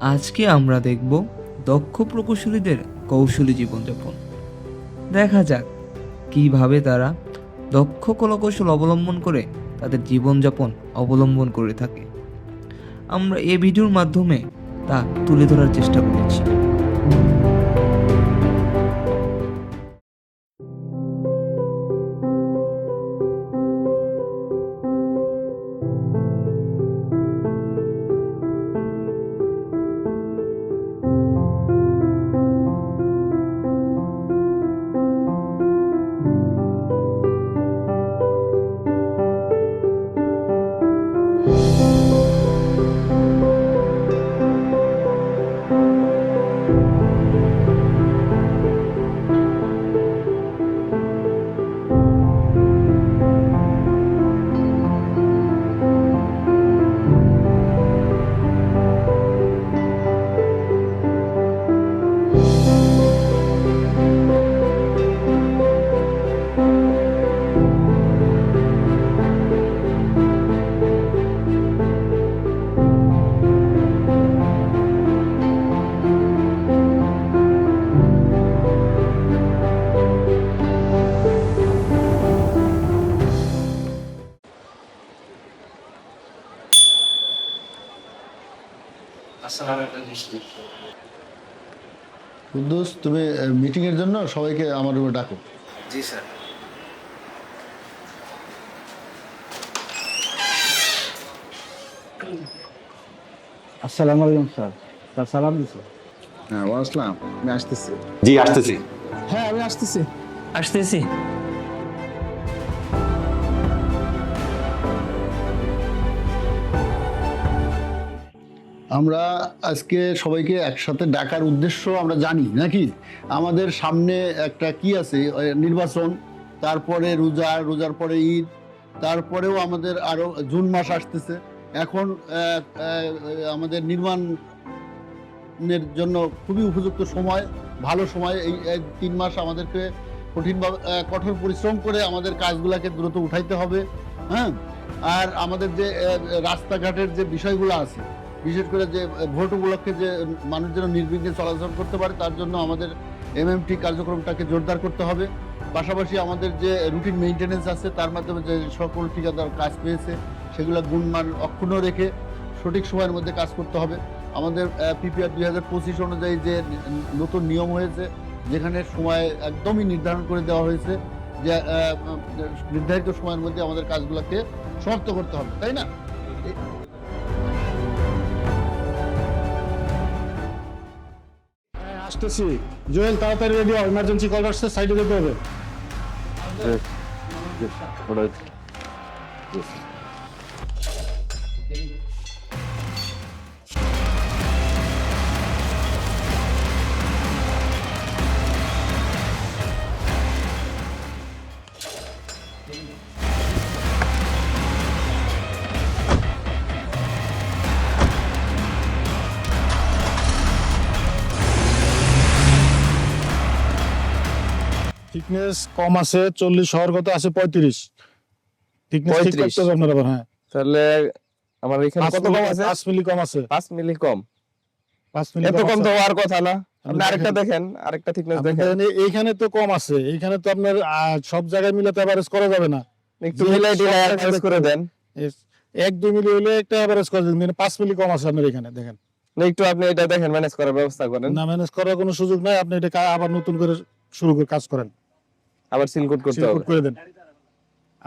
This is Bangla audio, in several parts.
আজকে আমরা দেখব দক্ষ প্রকৌশলীদের কৌশলী জীবনযাপন। দেখা যাক কিভাবে তারা দক্ষ কলাকৌশল অবলম্বন করে তাদের জীবনযাপন অবলম্বন করে থাকে। আমরা এই ভিডিওর মাধ্যমে তা তুলে ধরার চেষ্টা করেছি। কুদ্দুস, তুমি মিটিং এর জন্য সবাইকে আমার রুমে ডাকো। জি স্যার। আসসালামু আলাইকুম স্যার। স্যার সালাম দিছে। হ্যাঁ, আসলাম, আমি আসতেছি। জি আসতেছি। হ্যাঁ, আমি আসতেছি। আসতেছি। আমরা আজকে সবাইকে একসাথে ডাকার উদ্দেশ্য আমরা জানি নাকি? আমাদের সামনে একটা কি আছে, নির্বাচন, তারপরে রোজার পরে ঈদ, তারপরেও আমাদের আরো জুন মাস আসতেছে। এখন আমাদের নির্মাণের জন্য খুবই উপযুক্ত সময়, ভালো সময়। এই 3 মাস আমাদেরকে কঠিনভাবে কঠোর পরিশ্রম করে আমাদের কাজগুলোকে দ্রুত উঠাইতে হবে। হ্যাঁ, আর আমাদের যে রাস্তাঘাটের যে বিষয়গুলো আছে, বিশেষ করে যে ভোট উপলক্ষে যে মানুষ যেন নির্বিঘ্নে চলাচল করতে পারে, তার জন্য আমাদের এমএমটি কার্যক্রমটাকে জোরদার করতে হবে। পাশাপাশি আমাদের যে রুটিন মেইনটেনেন্স আছে, তার মাধ্যমে যে সকল ঠিকাদার কাজ পেয়েছে সেগুলো গুণমান অক্ষুণ্ণ রেখে সঠিক সময়ের মধ্যে কাজ করতে হবে। আমাদের পিপিআর 2025 অনুযায়ী যে নতুন নিয়ম হয়েছে, যেখানে সময় একদমই নির্ধারণ করে দেওয়া হয়েছে যে নির্ধারিত সময়ের মধ্যে আমাদের কাজগুলোকে সমাপ্ত করতে হবে, তাই না? আসতেছি। জুয়েল, তাড়াতাড়ি রেডি হও, ইমার্জেন্সি কল আসছে, সাইডে যেতে হবে। থিকনেস কম আছে 40, হওয়ার কথা আছে 35। থিকনেস ঠিক 35? করতে হবে আপনার আবার। হ্যাঁ, তাহলে আমার এখানে কত কম আছে? 5 মিলি কম আছে। 5 মিলি কম। 5 মিলি এত কম তো আছে। হওয়ার কথা না। আপনি দেখেন। আরেকটা দেখেন, আরেকটা থিকনেস আপনি দেখেন। দেখেন, এইখানে তো কম আছে, এইখানে তো আপনার সব জায়গায় মিলাতে এভারেজ করা যাবে না। একটু যে মিলাই সব দিলে জায়গায় অ্যাডজাস্ট করে দেন। 1-2 মিলি হলে একটা এভারেজ করে দেন। 5 মিলি কম আছে আপনার এখানে, দেখেন। না, একটু আপনি এটা দেখেন, ম্যানেজ করার ব্যবস্থা করেন। না, ম্যানেজ করার কোনো সুযোগ নাই। আপনি এটা আবার নতুন করে শুরু করে কাজ করেন। আবার সিলকোট করতে চিলকুট হবে। করে দেন,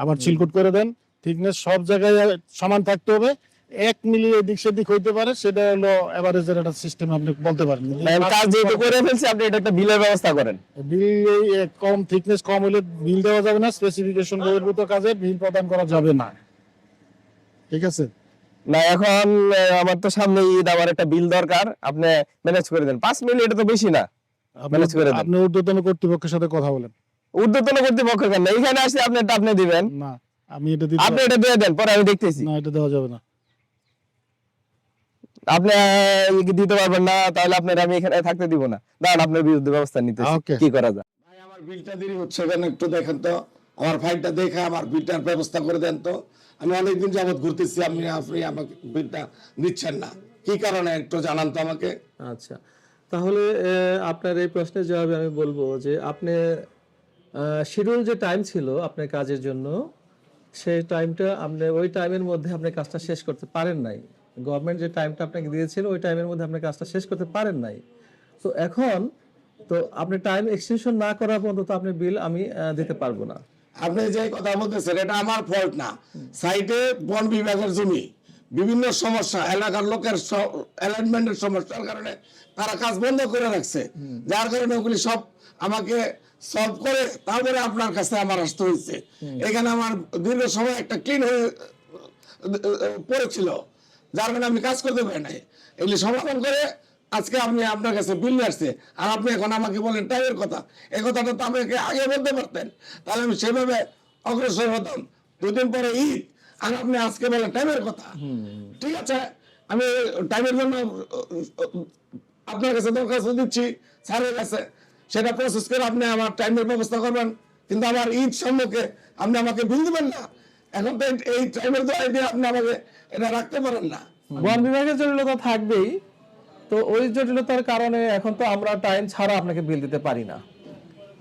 আবার চিলকুট করে দেন। থিকনেস সব জায়গায় সমান থাকতে হবে। 1 মিলি এদিক সেদিক হইতে পারে, সেটা হলো এভারেজের একটা সিস্টেম আপনি বলতে পারেন। আমি কাজ যেহেতু করে ফেলছি, আপনি এটা একটা বিলের ব্যবস্থা করেন। বিল কম, থিকনেস কম হলে বিল দেওয়া যাবে না। স্পেসিফিকেশন বহির্ভূত কাজে বিল প্রদান করা যাবে না, ঠিক আছে? না, এখন আমার তো সামনে ঈদ, আমার একটা বিল দরকার, আপনি ম্যানেজ করে দেন। 5 মিলি এটা তো বেশি না, ম্যানেজ করে দেন। আপনি ঊর্ধ্বতন কর্তৃপক্ষের সাথে কথা বলেন। ঊর্ধ্বতন কর্তৃপক্ষ কেন, এখানে আসে আপনি এটা আপনি দিবেন। না, আমি এটা দিতে আপনি এটা দিয়ে দেন, পরে আমি দেখতেছি। না, এটা দেওয়া যাবে না। আপনি দিতে পারবেন না, তাহলে আপনার আমি এখানে থাকতে দিব না। দাঁড়ান, আপনার বিরুদ্ধে ব্যবস্থা নিতেছি। Okay. কি করা যায়? ভাই, আমার বিলটা দেরি হচ্ছে কেন একটু দেখেন তো। আমার ফাইলটা দেখে আমার বিলটার ব্যবস্থা করে দেন তো। আমি অনেকদিন যাবত ঘুরতেছি, আপনি আমার বিলটা দিচ্ছেন না, কি কি কারণে একটু জানান তো আমাকে। আচ্ছা, তাহলে আপনার এই প্রশ্নের জবাবে আমি বলবো যে আপনি শিডিউল যে টাইম ছিল আপনার কাজের জন্য, সেই টাইমটা আপনি ওই টাইমের মধ্যে আপনি কাজটা শেষ করতে পারেন নাই। গভর্নমেন্ট যে টাইমটা আপনাকে দিয়েছিল ওই টাইমের মধ্যে আপনি কাজটা শেষ করতে পারেন নাই। তো এখন তো আপনি টাইম এক্সটেনশন না করা পর্যন্ত তো আপনি বিল আমি দিতে পারবো না। আপনি যে কথা বলতেছেন এটা আমার ফল্ট না, সাইটে বন বিভাগের জমি, বিভিন্ন সমস্যা, এলাকার লোকের অ্যালাইনমেন্টের সমস্যার কারণে তারা কাজ বন্ধ করে রাখছে, যার কারণে ওগুলি সব আমাকে সলভ করে তারপরে আপনার কাছে আমার আসতে হয়েছে। এখানে আমার দীর্ঘ সময় একটা ক্লিন হয়ে পড়েছিল, যার কারণে আমি কাজ করতে পারি নাই। এগুলি সমাধান করে আজকে আপনি আপনার কাছে বিল নিয়ে আসছে, আর আপনি এখন আমাকে বলেন টাইমের কথা। এই কথাটা তো আমাকে আগে বলতে পারতেন, তাহলে আমি সেভাবে অগ্রসর হতাম। 2 দিন পরে ঈদ, আর আপনি আজকে বলেন টাইমের কথা। ঠিক আছে, আমি টাইমের জন্য আপনার কাছে দরখাস্ত দিচ্ছি স্যারের কাছে, সেটা প্রসেস করে আপনি আমার টাইমের ব্যবস্থা করবেন। কিন্তু আমার ঈদ সম্মুখে আপনি আমাকে বিল দিবেন না। এখন তো এই টাইমের দোয়াই দিয়ে আপনি আমাকে এটা রাখতে পারেন না। বন বিভাগের জটিলতা থাকবেই, তো ওই জটিলতার কারণে এখন তো আমরা টাইম ছাড়া আপনাকে বিল দিতে পারি না।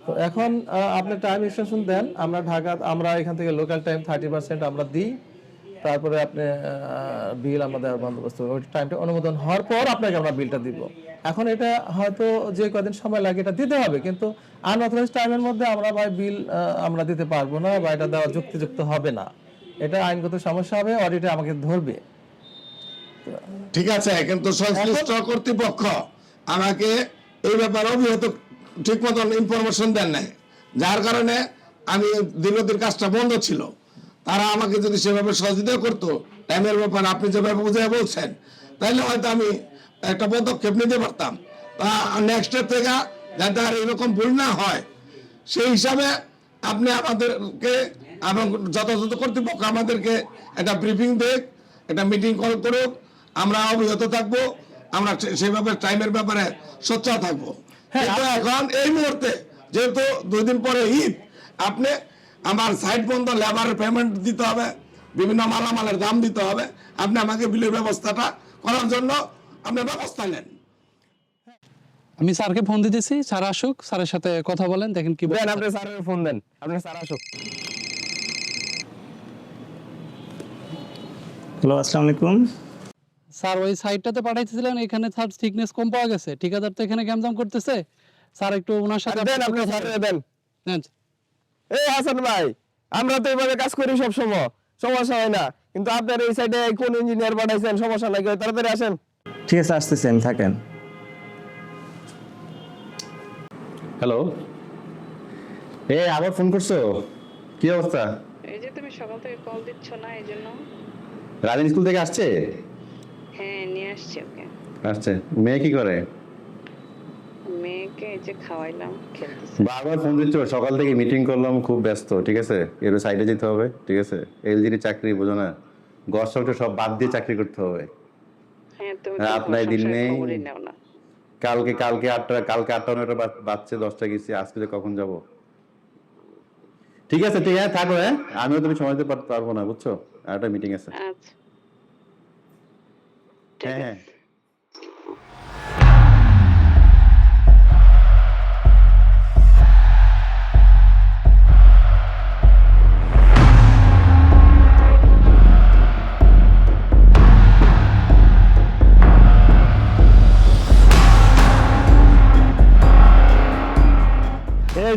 তো এখন আপনি টাইম এক্সটেনশন দেন, আমরা এখান থেকে লোকাল টাইম 30% আমরা দিই, তারপরে আপনি বিল আমরা দেওয়ার বন্দোবস্ত করব। ওই টাইমটা অনুমোদন হওয়ার পর আপনাকে আমরা বিলটা দিব। এখন এটা হয়তো যে কদিন সময় লাগে এটা দিতে হবে, কিন্তু আনঅথরাইজড টাইমের মধ্যে আমরা বিল আমরা দিতে পারবো না, বা এটা দেওয়া যুক্তিযুক্ত হবে না। এটা আইনগত সমস্যা হবে, অডিটে আমাকে ধরবে। ঠিক আছে, কিন্তু সংশ্লিষ্ট কর্তৃপক্ষ আমাকে এই ব্যাপারে অভিহিত ঠিক মতন ইনফরমেশন দেন নাই, যার কারণে আমি দীর্ঘদিন কাজটা বন্ধ ছিল। তারা আমাকে যদি সেভাবে সহযোগিতা করতো টাইমের ব্যাপারে আপনি যেভাবে বুঝে বলছেন, তাহলে হয়তো আমি একটা পদক্ষেপ নিতে পারতাম। তা নেক্সটের থেকে যাতে আর এরকম ভুল না হয় সেই হিসাবে আপনি আমাদেরকে এবং যথাযথ কর্তৃপক্ষ আমাদেরকে একটা ব্রিফিং দেখ, একটা মিটিং কল করুক, আমরা অবগত থাকবো, আমরা সেভাবে টাইমের ব্যাপারে সোচ্চার থাকবো। কিন্তু এখন এই মুহূর্তে যেহেতু 2 দিন পরে ঈদ, আপনি আমার সাইড বন্ধ, লেবারের পেমেন্ট দিতে হবে, বিভিন্ন মালামালের দাম দিতে হবে, আপনি আমাকে বিলের ব্যবস্থাটা করার জন্য আপনি ব্যবস্থা নেন। আমি স্যারকে ফোন দিতেছি, স্যার আসুক, স্যারের সাথে কথা বলেন, দেখেন কি দেন আপনি স্যারের ফোন দেন, আপনি স্যার আসুক। হ্যালো, আসসালামু আলাইকুম। স্যার ওই সাইটটাতে পাঠাইতেছিলেন, এখানে স্যার থিকনেস কম পাওয়া গেছে, ঠিকাদার তো এখানে গ্যামজাম করতেছে। স্যার একটু ওনার সাথে দেন আপনি স্যারের দেন। নেন। এই হাসান ভাই, আমরা তো এইভাবে কাজ করি সব সময়, সমস্যা হয় না। কিন্তু আপনার এই সাইডে কোন ইঞ্জিনিয়ার পাঠাইছেন, সমস্যা নাকি? তাড়াতাড়ি আসেন। ঠিক আছে, আসতেছেন, থাকেন। হ্যালো, আবার ফোন করছো? কি অবস্থা? এই যে তুমি সকাল থেকে কল দিচ্ছ না, এই জন্য। রাজীন স্কুল থেকে আসছে? হ্যাঁ, নিয়ে আসছি ওকে। আসছে। মেয়ে কি করে? মেয়েকে এই যে খাওয়াইলাম, খেলতেছে। বারবার ফোন দিচ্ছ, সকাল থেকে মিটিং করলাম, খুব ব্যস্ত। ঠিক আছে, এর সাইডে যেতে হবে। ঠিক আছে, এলজির চাকরি বোঝো না, ঘর সংসার সব বাদ দিয়ে চাকরি করতে হবে। হ্যাঁ, তুমি আপনার দিন নেই। খবরই নাও না। কালকে 8টা 9টা বাজছে, 10টা গেছি, আজকে যে কখন যাব? ঠিক আছে, ঠিক আছে, থাকো। হ্যাঁ, আমিও তুমি সময় দিতে পারবো না, বুঝছো? আর একটা মিটিং আছে। আচ্ছা, হ্যাঁ হ্যাঁ।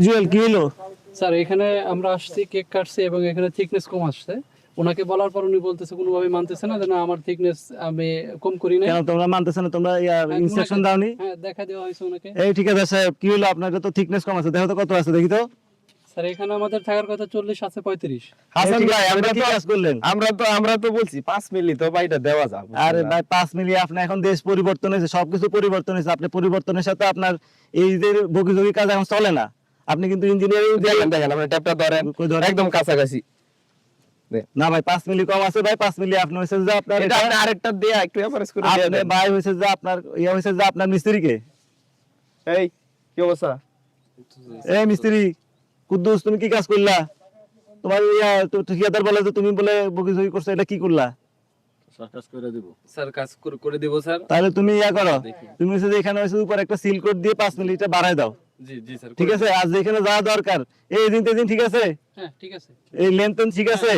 জুয়েল, কি হলো? স্যার এখানে আমরা আসছি, কেক কাটছি এবং এখানে থিকনেস কম আসছে। ওনাকে বলার পর উনি বলতেছে কোনোভাবে মানতেছে না, যে না আমার থিকনেস আমি কম করি না। কেন তোমরা মানতেছ না? তোমরা ইনস্ট্রাকশন দাওনি? হ্যাঁ, দেখা দেওয়া হয়েছে ওনাকে। এই ঠিকাদার সাহেব, কি হলো? আপনার তো থিকনেস কম আছে, দেখো তো কত আছে, দেখি তো। স্যার এখানে আমাদের থাকার কথা 40, আছে 35। হাসান ভাই, আমরা কি কাজ করলেন? আমরা তো বলছি 5 মিলি তো ভাইটা দেওয়া যাবে। আরে ভাই, 5 মিলিয়ে আপনি এখন দেশ পরিবর্তন হয়েছে, সবকিছু পরিবর্তন হয়েছে। আপনি পরিবর্তনের সাথে আপনার এই যে বকিঝকি কাজ এখন চলে না। আপনি কিন্তু ইঞ্জিনিয়ারিং দেখেন আপনি ট্যাপটা ধরেন, একদম কাছাকাছি। না ভাই, 5 মিলি কম আছে ভাই। 5 মিলি আপনি হয়েছে যে আপনার এটা আপনি আরেকটা দেয়া একটু এভারেজ করে দিয়ে আপনি দেন। ভাই হয়েছে যে আপনার হয়েছে যে আপনার মিস্ত্রিকে। এই কি অবস্থা? এই মিস্ত্রি কুদ্দুস, তুমি কি কাজ করলা? তোমার ঠিকাদার বলে যে তুমি বলে বকিঝকি করছো, এটা কি করলা? স্যার কাজ করে দিব স্যার। তাহলে তুমি ইয়া করো, তুমি হচ্ছে যে এখানে হচ্ছে উপর একটা সিল কোড দিয়ে 5 মিনিট বাড়ায় দাও। জি জি স্যার। ঠিক আছে, আজ যেখানে যাওয়া দরকার এই দিন তেদিন ঠিক আছে, হ্যাঁ ঠিক আছে। এই লেনদেন ঠিক আছে।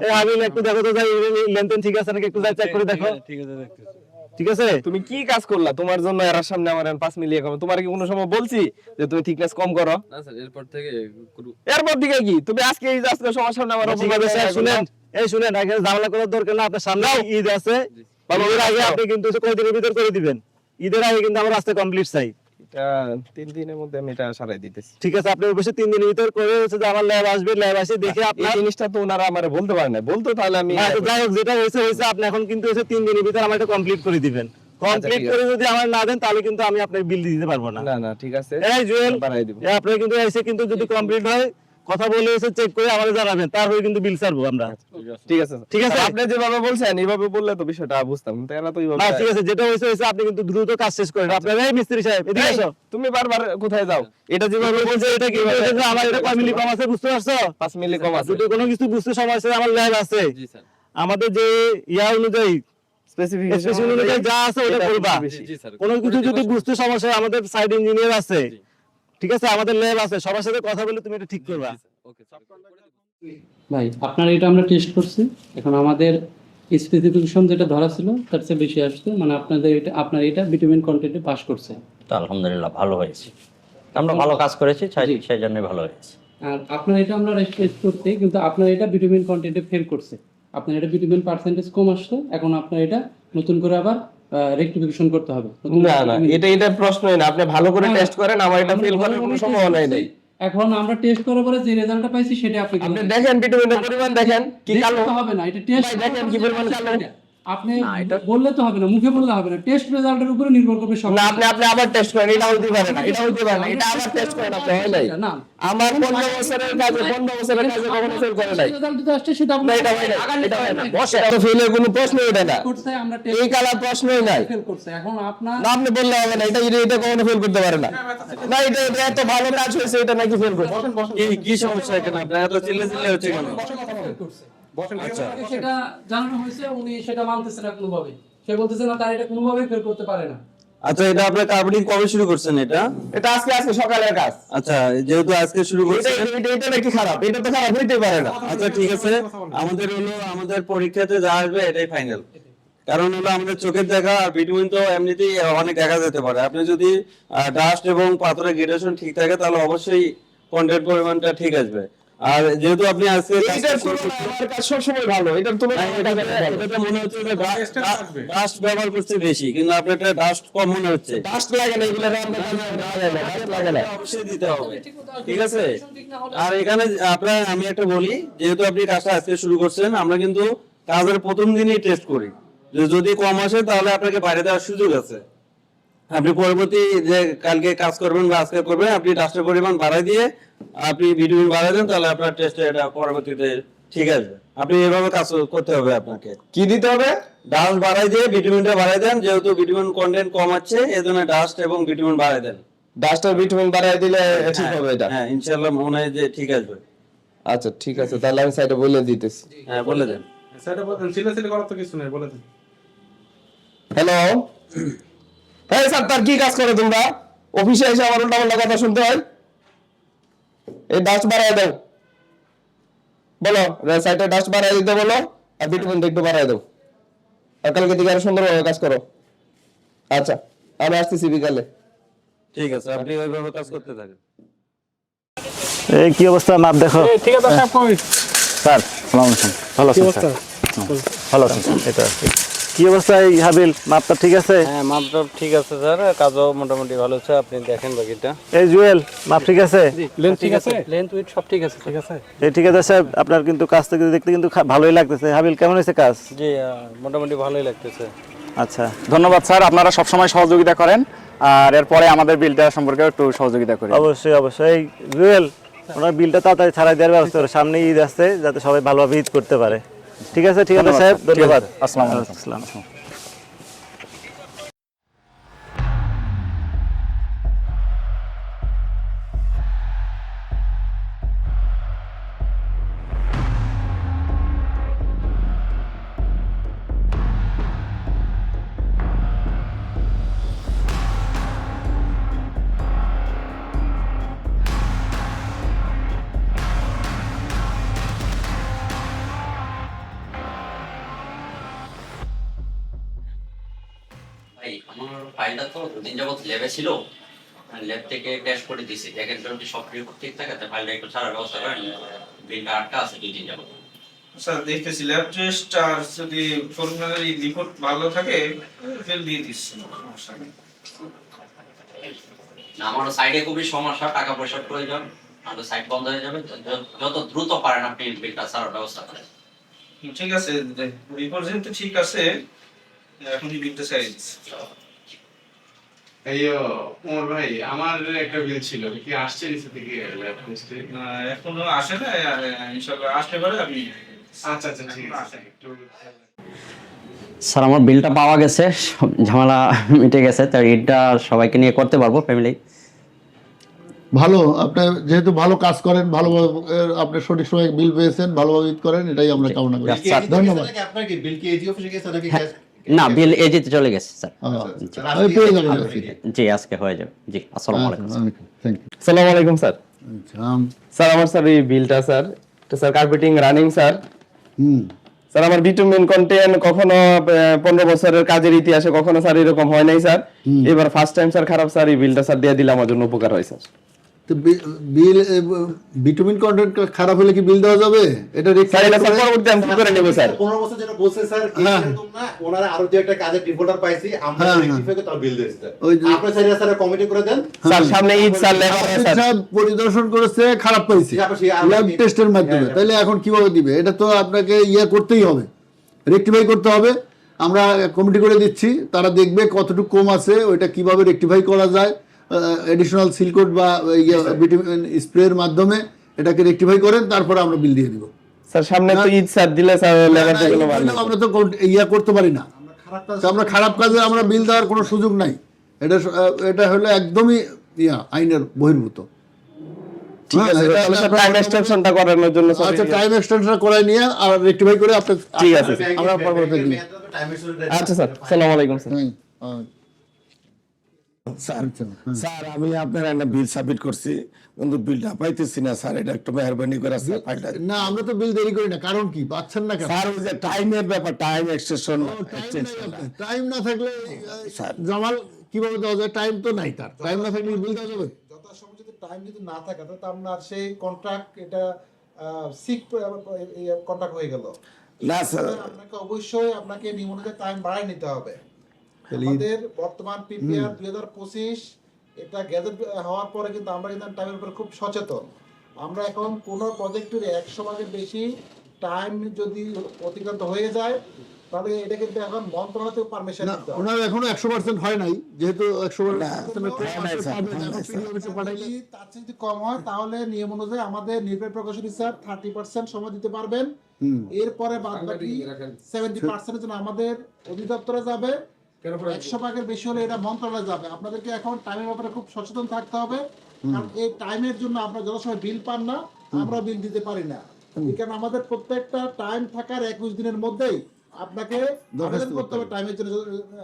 এই হাবিল একটু দেখো তো যাই লেনদেন ঠিক আছে নাকি একটু যাই চেক করে দেখো। ঠিক আছে দেখতেছি। ঠিক আছে, তুমি কি কাজ করলা তোমার জন্য এর সামনে আমার 5 মিলিয়ে কম? তোমার কি কোনো সময় বলছি যে তুমি থিকনেস কম করো? না স্যার এরপর থেকে এরপর দিকে কি তুমি আজকে এই আজকে সবার সামনে আমার ঠিক আছে স্যার, শুনেন এই শুনেন, আগে ঝামেলা করার দরকার না, আপনার সামনে ঈদ আছে, ঈদের আগে আপনি কিন্তু কয়দিনের ভিতর করে দিবেন, ঈদের আগে কিন্তু আমার রাস্তা কমপ্লিট চাই। এটা 3 দিনের মধ্যে আমি এটা সারাই দিতেছি। ঠিক আছে, আপনি অবশ্যই 3 দিনের ভিতর করে হচ্ছে যে আমার ল্যাব আসবে, ল্যাব আসে দেখে এই আপনার জিনিসটা তো ওনারা আমারে বলতে পারে না, বলতো তাহলে আমি হ্যাঁ, তো যাই হোক যেটা হয়েছে হয়েছে, আপনি এখন কিন্তু হচ্ছে 3 দিনের ভিতর আমার এটা কমপ্লিট করে দিবেন। কমপ্লিট ঠিক করে যদি আমার না দেন তাহলে কিন্তু আমি আপনাকে বিল দিতে পারবো না। না না ঠিক আছে এই জুয়েল, বাড়াই দিব। আপনি কিন্তু এসে কিন্তু যদি কমপ্লিট হয় কথা বলে এসে চেক করে আমাদের জানাবেন, তারপরে কিন্তু বিল ছাড়বো আমরা। ঠিক আছে ঠিক আছে, আপনি যেভাবে বলছেন এইভাবে বললে তো বিষয়টা বুঝতাম, কিন্তু এরা তো এইভাবে না ঠিক আছে, যেটা হয়েছে হয়েছে, আপনি কিন্তু দ্রুত কাজ শেষ করেন। আপনার এই মিস্ত্রি সাহেব এদিকে এই, এসো। তুমি বারবার কোথায় যাও? এটা যেভাবে বলছে এটা কি আমার এটা কয় মিলি কম আছে বুঝতে পারছো? 5 মিলি কম আছে। যদি কোনো কিছু বুঝতে সমস্যা হয়, আমার ল্যাব আছে, জি স্যার। আমাদের যে ইয়া অনুযায়ী স্পেসিফিকেশন অনুযায়ী যা আছে ওটা করবা। জি স্যার। কোনো কিছু যদি বুঝতে সমস্যা হয়, আমাদের সাইড ইঞ্জিনিয়ার আছে, ঠিক আছে, আমাদের ল্যাব আছে, সবার সাথে কথা বলে তুমি এটা ঠিক করবা। Okay sir. ভাই আপনার এটা আমরা টেস্ট করছি, এখন আমাদের স্পেসিফিকেশন যেটা ধরা ছিল তার চেয়ে বেশি আসছে, মানে আপনার এটা ভিটামিন কন্টেন্টে পাস করছে। তো আলহামদুলিল্লাহ ভালো হয়েছে, আমরা ভালো কাজ করেছি, সেই জন্যই ভালো হয়েছে। আর আপনার এটা আমরা টেস্ট করতে, কিন্তু আপনার এটা ভিটামিন কন্টেন্টে ফেল করছে, আপনার এটা ভিটামিন পার্সেন্টেজ কম আসছে, এখন আপনার এটা নতুন করে আবার রেক্টিফিকেশন করতে হবে। না না এটা প্রশ্নই না, আপনি ভালো করে টেস্ট করেন, আমার এটা ফেল করার কোনো সম্ভাবনাই নেই। এখন আমরা টেস্ট করার পরে যে রেজাল্টটা পাইছি সেটা আপনি দেখেন ভিটামিনের পরিমাণ দেখেন কি কালো হবে না, এটা টেস্ট দেখেন কি পরিমাণ কালো। আপনি বললে তো হবে না, মুখে বললে হবে না, টেস্ট রেজাল্টের উপরে নির্ভর করবে সব। না আপনি আবার টেস্ট করেন, এটা হইতে পারে না, এটা হইতে পারে না, এটা আবার টেস্ট করেন, আপনি হয় নাই। না আমার 15 বছরের কাজে কখনো ফেল করে নাই। রেজাল্ট দিতে আসছে সেটা আপনি এটা হয় না, এটা হয় না, বসে এটা ফেলের কোনো প্রশ্নই ওঠে না, করতে আমরা এই কালার প্রশ্নই নাই। ফেল করছে, এখন আপনার না আপনি বললে হবে না, এটা কখনো ফেল করতে পারে না। না এটা এত ভালো কাজ হয়েছে, এটা নাকি ফেল করবে? কি সমস্যা এখানে? আপনার এত চিল্লা চিল্লা হচ্ছে কেন? সেটা জানানো হয়েছে, উনি সেটা মানতেছে না কোনোভাবে, সে বলতেছে না তার এটা কোনোভাবেই ফেল করতে পারে না। আচ্ছা, এটা আপনার কার্বনিং কবে শুরু করছেন? এটা আজকে সকালের কাজ। আচ্ছা, যেহেতু আজকে শুরু করছেন, এটা নাকি খারাপ? এটা তো খারাপ হইতে পারে না। আচ্ছা ঠিক আছে, আমাদের পরীক্ষাতে যা আসবে এটাই ফাইনাল। কারণ হলো আমাদের চোখের দেখা আর ভিটামিন তো এমনিতেই অনেক দেখা যেতে পারে। আপনি যদি ডাস্ট এবং পাথরের গ্রেডেশন ঠিক থাকে তাহলে অবশ্যই কন্টেন্ট পরিমাণটা ঠিক আসবে। আর যেহেতু আপনি আজকে এটার তুলনায় আমার কাজ সবসময় ভালো, এটার তুলনায় এটা মনে হচ্ছে যে ডাস্ট ব্যবহার করছে বেশি, কিন্তু আপনার এটা ডাস্ট কম মনে হচ্ছে। ডাস্ট লাগে না, এগুলো ডাস্ট লাগে না। অবশ্যই দিতে হবে, ঠিক আছে। আর এখানে আমি একটা বলি, যেহেতু আপনি কাজটা আজকে শুরু করছেন, আমরা কিন্তু কাজের প্রথম দিনই টেস্ট করি, যদি কম আসে তাহলে আপনাকে বাইরে দেওয়ার সুযোগ আছে। আপনি পরবর্তী যে কালকে কাজ করবেন বা আজকে করবেন, আপনি ডাস্টের পরিমাণ বাড়াই দিয়ে আপনি ভিটামিন বাড়াই দেন, তাহলে আপনার টেস্টে এটা পরবর্তীতে ঠিক আসবে। আপনি এভাবে কাজ করতে হবে। আপনাকে কি দিতে হবে? ডাস্ট বাড়াই দিয়ে ভিটামিনটা বাড়াই দেন, যেহেতু ভিটামিন কন্টেন্ট কম আছে এজন্য ডাস্ট এবং ভিটামিন বাড়াই দেন। ডাস্ট আর ভিটামিন বাড়াই দিলে ঠিক হবে এটা? হ্যাঁ ইনশাআল্লাহ মনে হয় যে ঠিক আসবে। আচ্ছা ঠিক আছে, তাহলে আমি সাইডে বলে দিতেছি। হ্যাঁ বলে দেন। হ্যালো, হ্যাঁ স্যার, তার কি কাজ করো তোমরা? অফিসে এসে আমার উল্টা কথা শুনতে হয়। এই ডাস্ট বাড়াই দাও, বলো সাইডে ডাস্ট বাড়াই দিতে বলো, আর ভিটামিন একটু বাড়াই দাও, আর কালকে দিকে আরো সুন্দরভাবে কাজ করো। আচ্ছা আমি আসতেছি বিকালে। ঠিক আছে, আপনি ওইভাবে কাজ করতে থাকেন। এই কি অবস্থা? মাপ দেখো। ঠিক আছে স্যার, কই স্যার আসসালামু আলাইকুম। ভালো আছেন স্যার? ভালো আছেন। এটা কি অবস্থা এই হাবিল, মাপটা ঠিক আছে? হ্যাঁ মাপটা ঠিক আছে স্যার, কাজও মোটামুটি ভালো হচ্ছে, আপনি দেখেন বাকিটা। এই জুয়েল, মাপ ঠিক আছে? লেন্থ ঠিক আছে? লেন্থ উইথ সব ঠিক আছে। ঠিক আছে। এই ঠিকাদার সাহেব, আপনার কিন্তু কাজ থেকে দেখতে কিন্তু ভালোই লাগতেছে। হাবিল কেমন হয়েছে কাজ? জি মোটামুটি ভালোই লাগতেছে। আচ্ছা ধন্যবাদ স্যার, আপনারা সবসময় সহযোগিতা করেন, আর এরপরে আমাদের বিলটা সম্পর্কে একটু সহযোগিতা করি। অবশ্যই অবশ্যই। জুয়েল, ওনার বিলটা তাড়াতাড়ি ছাড়াই দেওয়ার ব্যবস্থা করে, সামনে ঈদ আসছে, যাতে সবাই ভালোভাবে ঈদ করতে পারে। ঠিক আছে ঠিকাদার সাহেব, ধন্যবাদ। আসসালামু আলাইকুম। আসসালাম। ভাই আমার ফাইলটা তো দুদিন যাবত ল্যাবে ছিল, ল্যাব থেকে টেস্ট করে দিছি, দেখেন যদি সব রিপোর্ট ঠিক থাকে তো ফাইলটা একটু ছাড়ার ব্যবস্থা করেন, বিলটা আটকা আছে 2 দিন যাবত। স্যার দেখতেছি ল্যাব টেস্ট আর যদি ফর্মুলারি রিপোর্ট ভালো থাকে ফেল দিয়ে দিচ্ছি, সমস্যা নেই। না আমার সাইডে খুবই সমস্যা, টাকা পয়সার প্রয়োজন, আমাদের সাইট বন্ধ হয়ে যাবে, যত দ্রুত পারেন আপনি বিলটা ছাড়ার ব্যবস্থা করেন। ঠিক আছে, রিপোর্ট যেহেতু ঠিক আছে এখনই বিলটা ছেড়ে দিচ্ছি। ওমর ভাই, আমার একটা বিল ছিল, কি আসছে নিচে থেকে ল্যাব টেস্টে? না এখনো আসে না, ইনশাআল্লাহ আসতে পারে। আপনি আচ্ছা আচ্ছা ঠিক আছে, একটু স্যার আমার বিলটা পাওয়া গেছে, সব ঝামেলা মিটে গেছে, তো এটা সবাইকে নিয়ে করতে পারবো ফ্যামিলি। ভালো, আপনি যেহেতু ভালো কাজ করেন, ভালোভাবে আপনি সঠিক সময়ে বিল পেয়েছেন, ভালোভাবে ঈদ করেন, এটাই আমরা কামনা করি। ধন্যবাদ। না বিল এজিতে চলে গেছে স্যার। আমি পেয়ে যাবেন। জি আজকে হয়ে যাবে। জি আসসালামু আলাইকুম। Thank you. আসসালামু আলাইকুম স্যার। স্যার আমার স্যার এই বিলটা স্যার, এটা sir carpeting running sir. Sir আমার বিটুমিন কন্টেন্ট কখনো 15 বছরের কাজের ইতিহাসে কখনো স্যার এরকম হয় নাই স্যার, এবার ফার্স্ট টাইম স্যার খারাপ স্যার, এই বিলটা স্যার দিয়ে দিলে আমার জন্য উপকার হয় স্যার। তো বিল ভিটামিন কন্টেন্ট খারাপ হলে কি বিল দেওয়া যাবে? এটা স্যার এটা স্যার পরবর্তী আমি কি করে নেব স্যার? 15 বছর যেটা বলছে স্যার, এরকম না, ওনারা আরো যে একটা কাজের ডিফল্টার পাইছি, আমরা রেকটিফাই করে তার বিল দিয়েছি স্যার। আপনি স্যার কমিটি করে দেন স্যার, সামনে ঈদ স্যার লেবার স্যার পরিদর্শন করেছে, খারাপ পাইছে ল্যাব টেস্টের মাধ্যমে, তাহলে এখন কিভাবে দিবে? এটা তো আপনাকে করতেই হবে, রেকটিফাই করতে হবে। আমরা কমিটি করে দিচ্ছি, তারা দেখবে কতটুকু কম আছে, ওইটা কিভাবে রেকটিফাই করা যায়, এডিশনাল সিলকোড বা ভিটামিন স্প্রের মাধ্যমে এটাকে রেকটিফাই করেন, তারপরে আমরা বিল দিয়ে দিব। স্যার সামনে তো ঈদ স্যার, দিলে স্যার লেবার থেকে ভালো। আমরা তো করতে পারি না, আমরা খারাপ কাজে আমরা বিল দেওয়ার কোনো সুযোগ নাই। এটা হলো একদমই আইনের বহির্ভূত। ঠিক আছে, তাহলে স্যার টাইম এক্সটেনশনটা করানোর জন্য স্যার, আচ্ছা টাইম এক্সটেনশন করাই নিয়ে আর রেকটিফাই করে আপনি, ঠিক আছে আমরা পরবর্তীতে দিব। আচ্ছা স্যার, আসসালামু আলাইকুম স্যার। স্যার আমি আপনার একটা বিল সাবমিট করছি, কিন্তু বিলটা পাইতেছি না স্যার, এটা একটু মেহরবানি করে স্যার ফাইলটা। না আমরা তো বিল দেরি করি না, কারণ কি পাচ্ছেন না কেন? স্যার ওই যে টাইমের ব্যাপার, টাইম এক্সটেনশন, টাইম না থাকলে জামাল কিভাবে দেওয়া যায়? টাইম তো নাই, তার টাইম না থাকলে বিল দেওয়া যাবে? যথাসময় যদি টাইম যদি না থাকে তো আপনার সেই কন্ট্রাক্ট এটা সিক কন্ট্রাক্ট হয়ে গেল না স্যার। আপনাকে অবশ্যই আপনাকে নিয়ম অনুযায়ী টাইম বাড়ায় নিতে হবে। আমাদের বর্তমান পিপিআর 2025 এটা গ্যাজেট হওয়ার পরে কিন্তু আমরা কিন্তু টাইমের উপর খুব সচেতন। আমরা এখন কোনো প্রজেক্টের 100 ভাগের বেশি টাইম যদি অতিক্রান্ত হয়ে যায়, তাহলে এটা কিন্তু এখন মন্ত্রণালয় থেকে পারমিশন নিতে হবে। ওনার এখনো 100% হয় নাই, যেহেতু 100% তার চেয়ে যদি কম হয় তাহলে নিয়ম অনুযায়ী আমাদের নির্বাহী প্রকৌশলী স্যার 30% সময় দিতে পারবেন। এরপরে বাদ বাকি 70% জন্য আমাদের অধিদপ্তরে যাবে। 100 ভাগের বেশি হলে এটা মন্ত্রণালয়ে যাবে। আপনাদেরকে এখন টাইমের ব্যাপারে খুব সচেতন থাকতে হবে, কারণ এই টাইমের জন্য আপনারা যত সময় বিল পান না, আমরা বিল দিতে পারি না। কারণ আমাদের প্রত্যেকটা টাইম থাকার 21 দিনের মধ্যেই আপনাকে আবেদন করতে হবে টাইমের জন্য।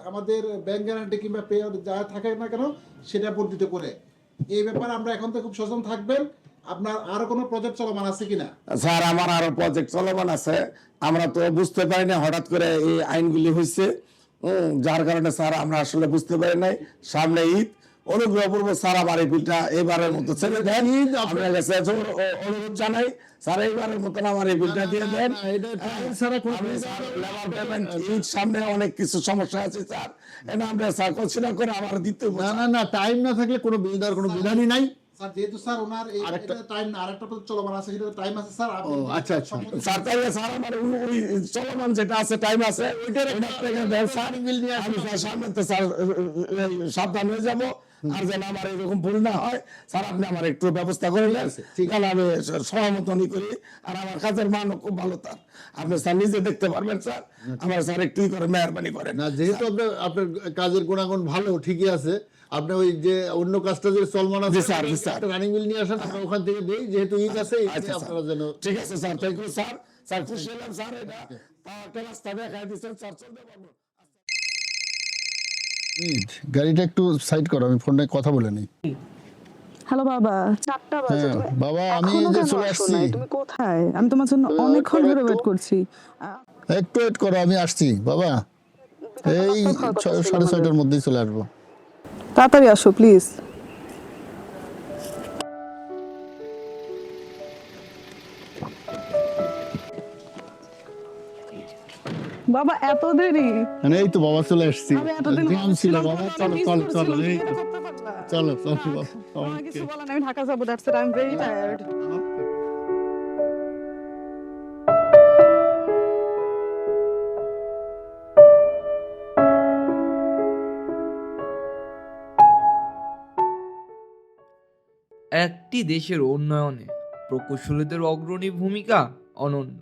আমাদের ব্যাংক গ্যারান্টি কিংবা পে যা থাকে না কেন সেটা বর্ধিত করে। এই ব্যাপারে আমরা এখন থেকে খুব সচেতন থাকবেন। আপনার আরো কোনো প্রজেক্ট চলমান আছে কিনা? স্যার আমার আরো প্রজেক্ট চলমান আছে, আমরা তো বুঝতে পারি না, হঠাৎ করে এই আইনগুলি হয়েছে, যার কারণে স্যার আমরা আসলে বুঝতে পারি নাই। সামনে ঈদ, অনুগ্রহপূর্বক স্যার আমার এই বিলটা এবারের মতো ছেড়ে দেন, আপনার কাছে অনুরোধ জানাই স্যার, এইবারের মতন আমার এই বিলটা দিয়ে দেন। ঈদ সামনে অনেক কিছু সমস্যা আছে স্যার, এটা আমরা স্যার কনসিডার করে আমার দিতে। না টাইম না থাকলে কোনো বিল দেওয়ার কোনো বিধানই নাই। স্যার যেহেতু স্যার ওনার এই টাইম আরেকটা চলমান আছে, সেটা টাইম আছে স্যার। আচ্ছা স্যার তাইলে স্যার আমার ওই চলমান যেটা আছে টাইম আছে ওইটার আমি সামনে স্যার সাবধান হয়ে যাবো, আর যেন আমার এরকম ভুল না হয় স্যার, আপনি আমার একটু ব্যবস্থা করে নেন, তাহলে আমি সময় মতনই করি। আর আমার কাজের মানও খুব ভালো, তার আপনি স্যার নিজে দেখতে পারবেন স্যার, আমার স্যার একটু করে মেহরবানি করেন। না যেহেতু আপনার কাজের গুণাগুণ ভালো, ঠিকই আছে, আপনি ওই যে অন্য কাজটা যে চলমান আছে স্যার রানিং বিল নিয়ে আসেন, আমরা ওখান থেকে দেই, যেহেতু ঈদ আছে আপনারা যেন। ঠিক আছে sir, thank you sir. Sir খুশি হলাম স্যার, এটা একটা রাস্তা দেখাই দিচ্ছেন স্যার, চলতে পারবো। গাড়িটা একটু সাইড করো, আমি ফোনে কথা বলে নিই। হ্যালো বাবা, 4টা বাজে, তুমি বাবা আমি যে চলে আসছি। তুমি কোথায়? আমি তোমার জন্য অনেকক্ষণ ধরে ওয়েট করছি। একটু ওয়েট করো, আমি আসছি বাবা। এই 6:30টার মধ্যেই চলে আসবো। তাড়াতাড়ি আসো প্লিজ। বাবা এত দেরি? মানে এই তো বাবা চলে আসছি। আমি এতদিন জ্যাম ছিল বাবা, চলো চলো চলো, এই তো চলো চলো বাবা। আমার কিছু বলার নেই, আমি ঢাকা যাবো, that's it, I am very tired. একটি দেশের উন্নয়নে প্রকৌশলীদের অগ্রণী ভূমিকা অনন্য।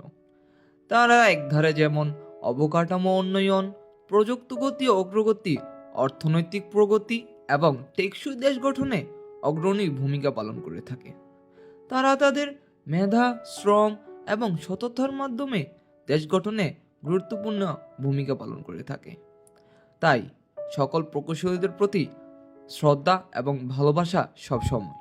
তারা একধারে যেমন অবকাঠামো উন্নয়ন, প্রযুক্তিগত অগ্রগতি, অর্থনৈতিক প্রগতি এবং টেকসই দেশ গঠনে অগ্রণী ভূমিকা পালন করে থাকে। তারা তাদের মেধা, শ্রম এবং সততার মাধ্যমে দেশ গঠনে গুরুত্বপূর্ণ ভূমিকা পালন করে থাকে। তাই সকল প্রকৌশলীদের প্রতি শ্রদ্ধা এবং ভালোবাসা সবসময়।